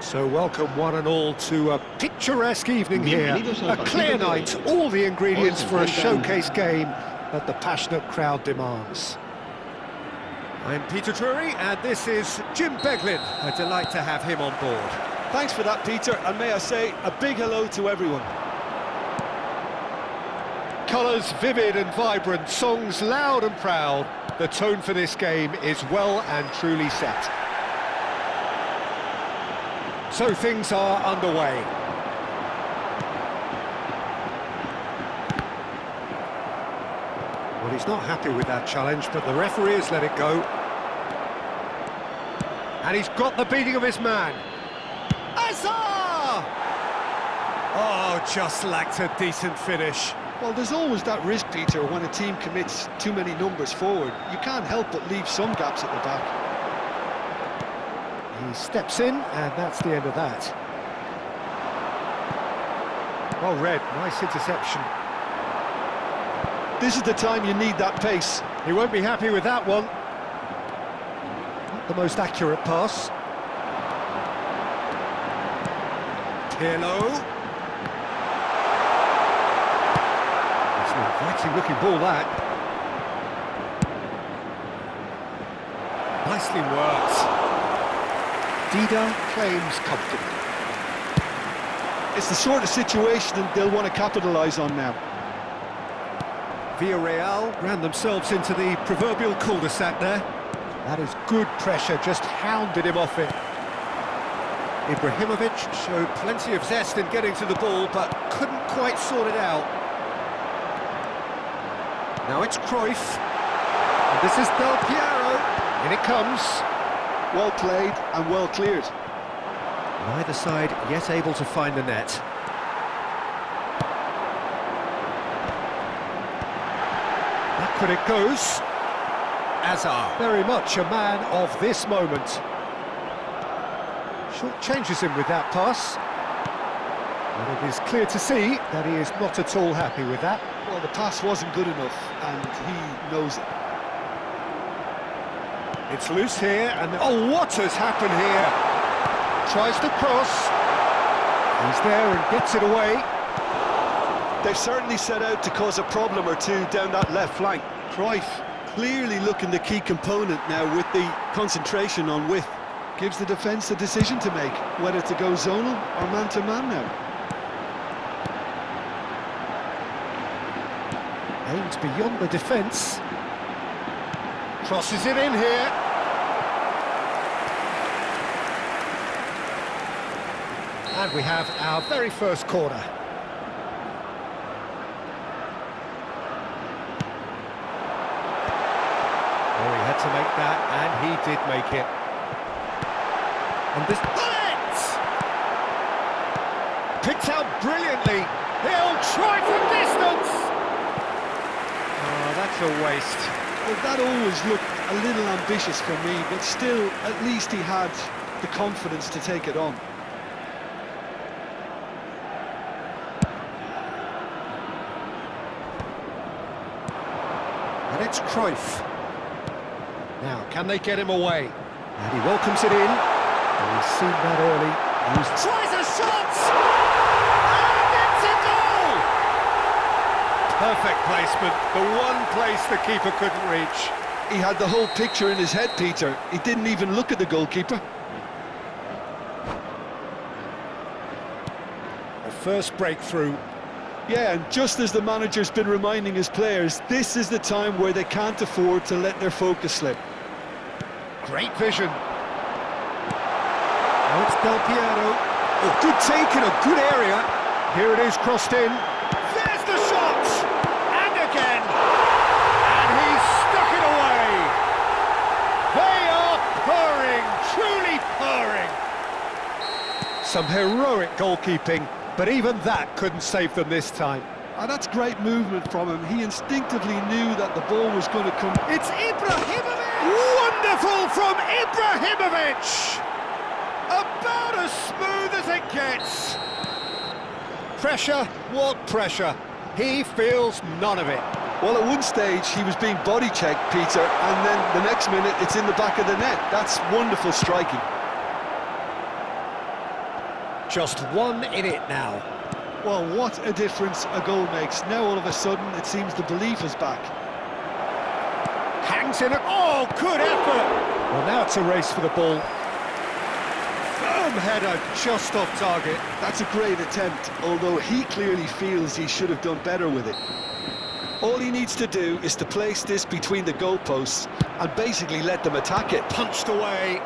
So welcome one and all to a picturesque evening here, a clear night, all the ingredients for a showcase game that the passionate crowd demands. I'm Peter Drury and this is Jim Beglin, a delight to have him on board. Thanks for that, Peter, and may I say a big hello to everyone. Colours vivid and vibrant, songs loud and proud. The tone for this game is well and truly set. So things are underway. Well, he's not happy with that challenge, but the referee has let it go. And he's got the beating of his man. Azar! Oh, just lacked a decent finish. Well, there's always that risk, Peter, when a team commits too many numbers forward. You can't help but leave some gaps at the back. He steps in, and that's the end of that. Well read, nice interception. This is the time you need that pace. He won't be happy with that one. Not the most accurate pass. Pirlo. It's an inviting looking ball, that. Nicely worked. Dida claims comfortably. It's the sort of situation they'll want to capitalise on now. Villarreal ran themselves into the proverbial cul-de-sac there. That is good pressure, just hounded him off it. Ibrahimovic showed plenty of zest in getting to the ball, but couldn't quite sort it out. Now it's Cruyff. And this is Del Piero. In it comes. Well played and well cleared. Neither side yet able to find the net. Backward it goes. Azar, very much a man of this moment. Short changes him with that pass. And it is clear to see that he is not at all happy with that. Well, the pass wasn't good enough, and he knows it. It's loose here, and oh, what has happened here? Tries to cross. He's there and gets it away. They've certainly set out to cause a problem or two down that left flank. Cruyff clearly looking the key component now with the concentration on width. Gives the defence a decision to make, whether to go zonal or man-to-man now. Aims beyond the defence. Crosses it in here. And we have our very first corner. Oh, he had to make that, and he did make it. And this... Bullet! Picked out brilliantly. He'll try from distance! Oh, that's a waste. Well, that always looked a little ambitious for me, but still, at least he had the confidence to take it on. And it's Cruyff. Now, can they get him away? And he welcomes it in. And he's seen that early. Tries a shot! And it's a goal! Perfect placement, the one place the keeper couldn't reach. He had the whole picture in his head, Peter. He didn't even look at the goalkeeper. A first breakthrough. Yeah, and just as the manager's been reminding his players, this is the time where they can't afford to let their focus slip. Great vision. Now it's Del Piero. Oh, good take in a good area. Here it is, crossed in. There's the shot! And again! And he's stuck it away! They are purring, truly purring! Some heroic goalkeeping, but even that couldn't save them this time. And that's great movement from him. He instinctively knew that the ball was going to come. It's Ibrahimovic! Wonderful from Ibrahimovic! About as smooth as it gets. Pressure, what pressure? He feels none of it. Well, at one stage he was being body checked, Peter, and then the next minute it's in the back of the net. That's wonderful striking. just one in it now. Well, what a difference a goal makes. Now all of a sudden it seems the belief is back. Hangs in it. Oh, good effort! Well, now it's a race for the ball. Firm header, just off target. That's a great attempt, although he clearly feels he should have done better with it. All he needs to do is to place this between the goalposts and basically let them attack it. Punched away.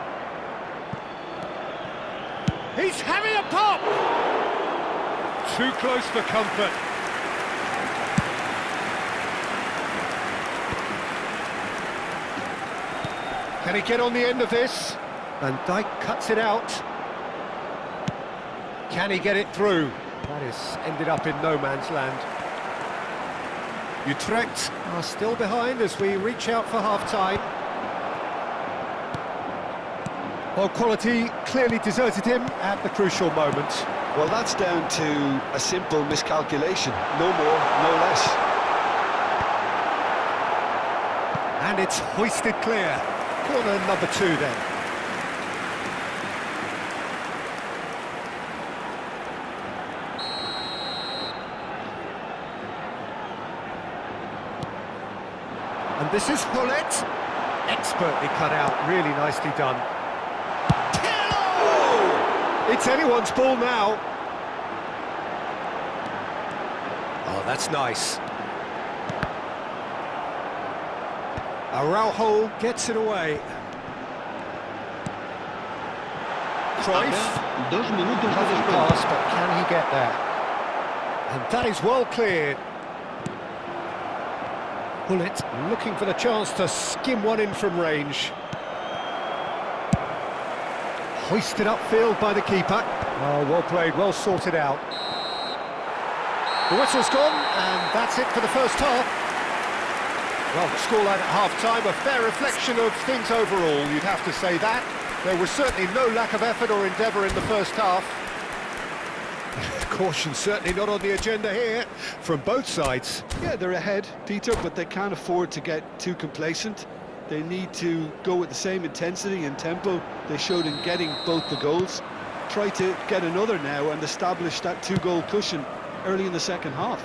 He's having a pop! Too close for comfort. Can he get on the end of this? Van Dijk cuts it out. Can he get it through? That is ended up in no man's land. Utrecht are still behind as we reach out for half-time. Well, quality clearly deserted him at the crucial moment. Well, that's down to a simple miscalculation. No more, no less. And it's hoisted clear. Corner number 2 then. And this is Hullet. Expertly cut out, really nicely done. It's anyone's ball now. Oh, that's nice. Araujo gets it away. Cruyff. Lovely pass, but can he get there? And that is well cleared. Hullet looking for the chance to skim one in from range. Hoisted upfield by the keeper. Oh, well played, well sorted out. The whistle's gone, and that's it for the first half. Well, the scoreline at half-time, a fair reflection of things overall, you'd have to say that. There was certainly no lack of effort or endeavour in the first half. Caution certainly not on the agenda here, from both sides. Yeah, they're ahead, Peter, but they can't afford to get too complacent. They need to go with the same intensity and tempo they showed in getting both the goals. Try to get another now and establish that 2-goal cushion early in the second half.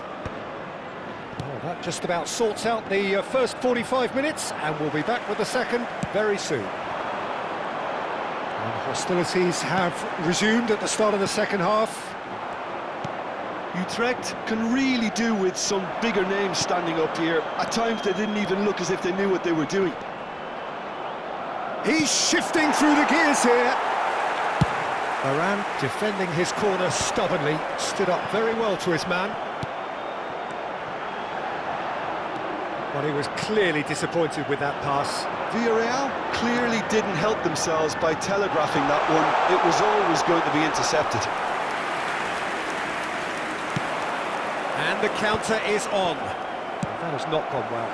Oh, that just about sorts out the first 45 minutes, and we'll be back with the second very soon. And hostilities have resumed at the start of the second half. Utrecht can really do with some bigger names standing up here. At times they didn't even look as if they knew what they were doing. He's shifting through the gears here. Varane defending his corner stubbornly, stood up very well to his man. But he was clearly disappointed with that pass. Villarreal clearly didn't help themselves by telegraphing that one. It was always going to be intercepted. And the counter is on. That has not gone well.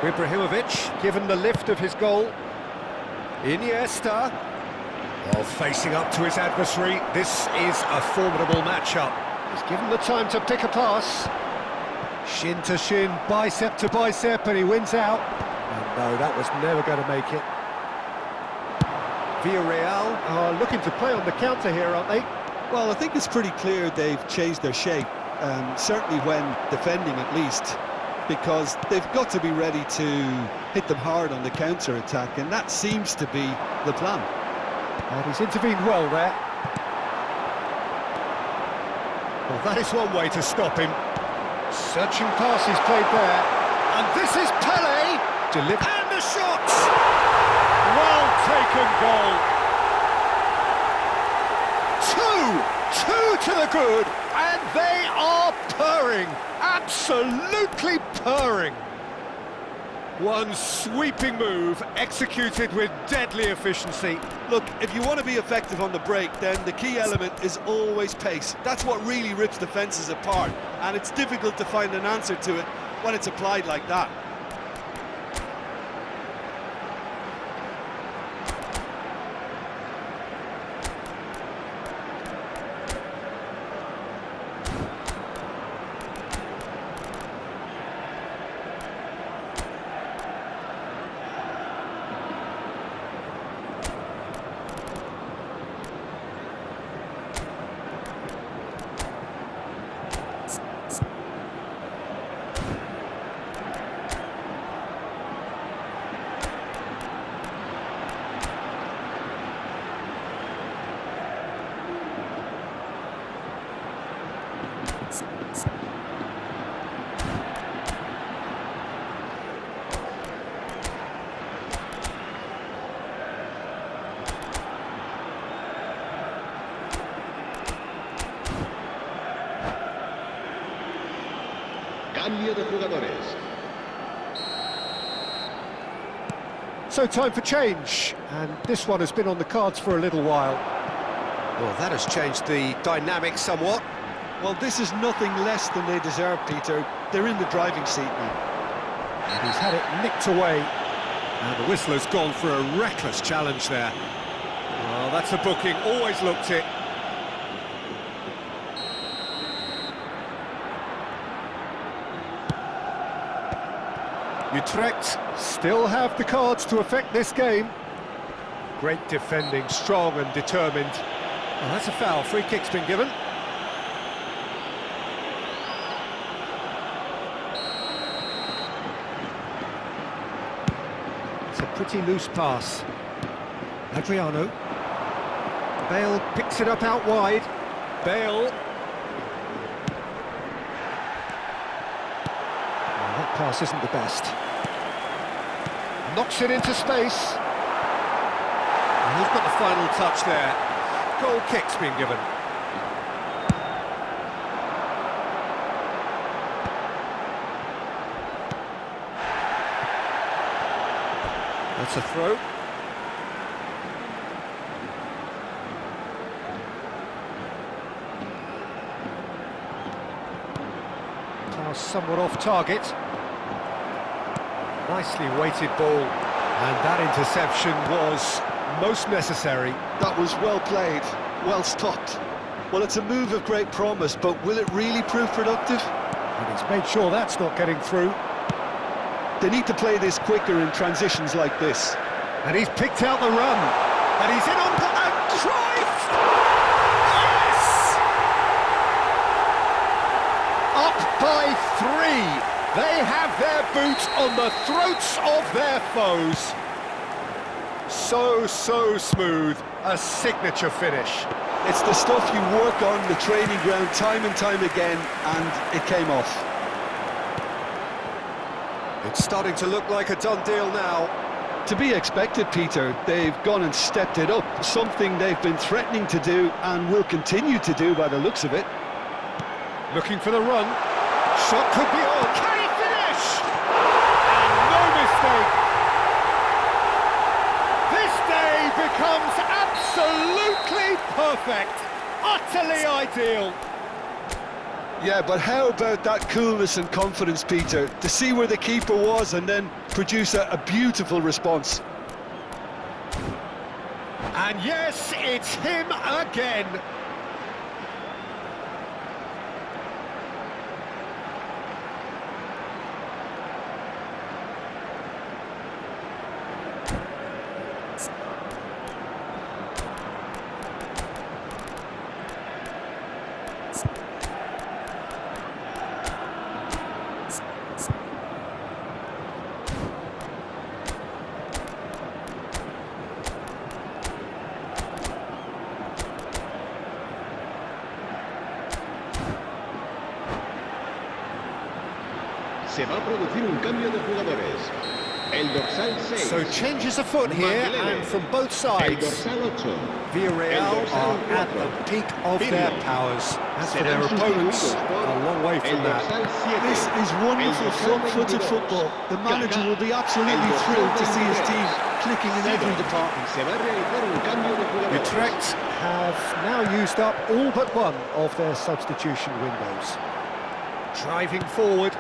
Ibrahimovic, given the lift of his goal. Iniesta. Oh, facing up to his adversary. This is a formidable matchup. He's given the time to pick a pass. Shin to shin, bicep to bicep, and he wins out. And no, that was never going to make it. Villarreal are looking to play on the counter here, aren't they? Well, I think it's pretty clear they've changed their shape, certainly when defending at least, because they've got to be ready to hit them hard on the counter-attack, and that seems to be the plan. And he's intervened well there. Well, that is one way to stop him. Searching pass he's played there. And this is Pele! And the shot! Well taken goal. Two to the good, and they are purring, absolutely purring. One sweeping move, executed with deadly efficiency. Look, if you want to be effective on the break, then the key element is always pace. That's what really rips defences apart, and it's difficult to find an answer to it when it's applied like that. cambio de jugadores. So time for change, and this one has been on the cards for a little while. Well, that has changed the dynamic somewhat. Well, this is nothing less than they deserve, Peter. They're in the driving seat now. And he's had it nicked away. And the whistle has gone for a reckless challenge there. Oh, that's a booking, always looked it. Utrecht still have the cards to affect this game. Great defending, strong and determined. Oh, that's a foul, free kick's been given. It's a pretty loose pass. Adriano. Bale picks it up out wide. Bale. That pass isn't the best. Knocks it into space. And he's got the final touch there. Goal kick's been given. That's a throw. Pass somewhat off target. Nicely weighted ball, and that interception was most necessary. That was well played, well stopped. Well, it's a move of great promise, but will it really prove productive? And he's made sure that's not getting through. They need to play this quicker in transitions like this. And he's picked out the run. And he's in on and Cruyff! Yes! Up by 3. They have their boot on the throats of their foes. So smooth. A signature finish. It's the stuff you work on the training ground time and time again, and it came off. It's starting to look like a done deal now. To be expected, Peter. They've gone and stepped it up, something they've been threatening to do and will continue to do by the looks of it. Looking for the run. Shot could be on. Can he finish? And no mistake. This day becomes absolutely perfect. Utterly ideal. Yeah, but how about that coolness and confidence, Peter, to see where the keeper was and then produce a beautiful response. And yes, it's him again. Se va a producir un cambio de jugadores. El dorsal 6. So changes afoot here, and from both El sides. dorsal 8. Villarreal are at the peak of their powers. As for their opponents, a long way from that. This is wonderful front-footed football. The manager will be absolutely thrilled to see his team clicking in every department. Se va a realizar un cambio de jugadores. Utrecht have now used up all but one of their substitution windows. Driving forward,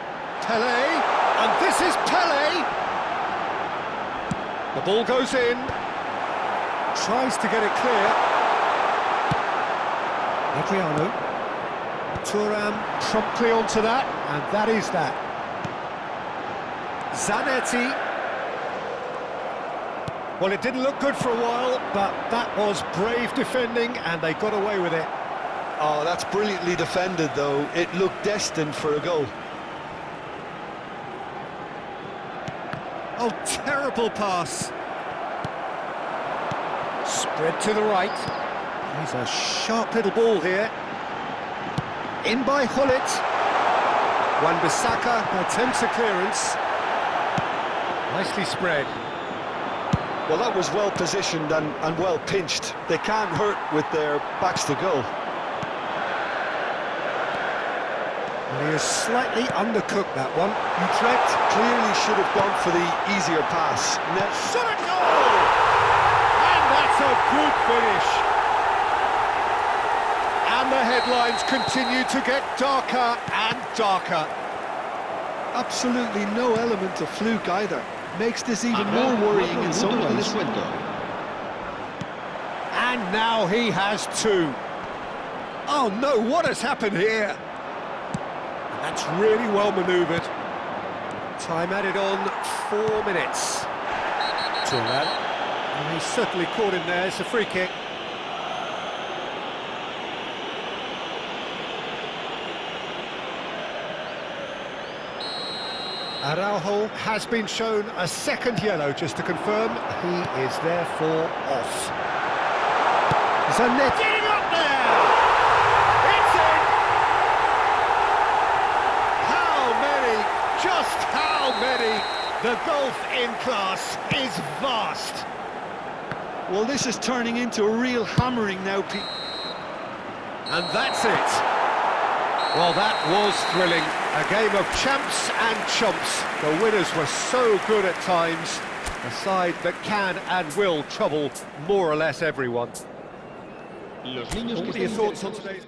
Pele, and this is Pele! The ball goes in, tries to get it clear. Adriano, Thuram promptly onto that, and that is that. Zanetti. Well, it didn't look good for a while, but that was brave defending, and they got away with it. Oh, that's brilliantly defended, though. It looked destined for a goal. Oh, terrible pass. Spread to the right. He's a sharp little ball here. In by Hullet. Wan-Bissaka attempts a clearance. Nicely spread. Well, that was well positioned and well pinched. They can't hurt with their backs to goal. He has slightly undercooked that one. Utrecht clearly should have gone for the easier pass. Shot at goal! And that's a good finish. And the headlines continue to get darker and darker. Absolutely no element of fluke either. Makes this even more worrying in some ways. And now he has two. Oh no, what has happened here? That's really well manoeuvred. Time added on 4 minutes. Turan. And he's certainly caught him there. It's a free kick. Araujo has been shown a second yellow, just to confirm. He is therefore off. Zanetti getting up there! It's in! How many? Just how many? The gulf in class is vast. Well, this is turning into a real hammering now, Pete. And that's it. Well, that was thrilling. A game of champs and chumps. The winners were so good at times. A side that can and will trouble more or less everyone. Los niños What que are your están thoughts on today's...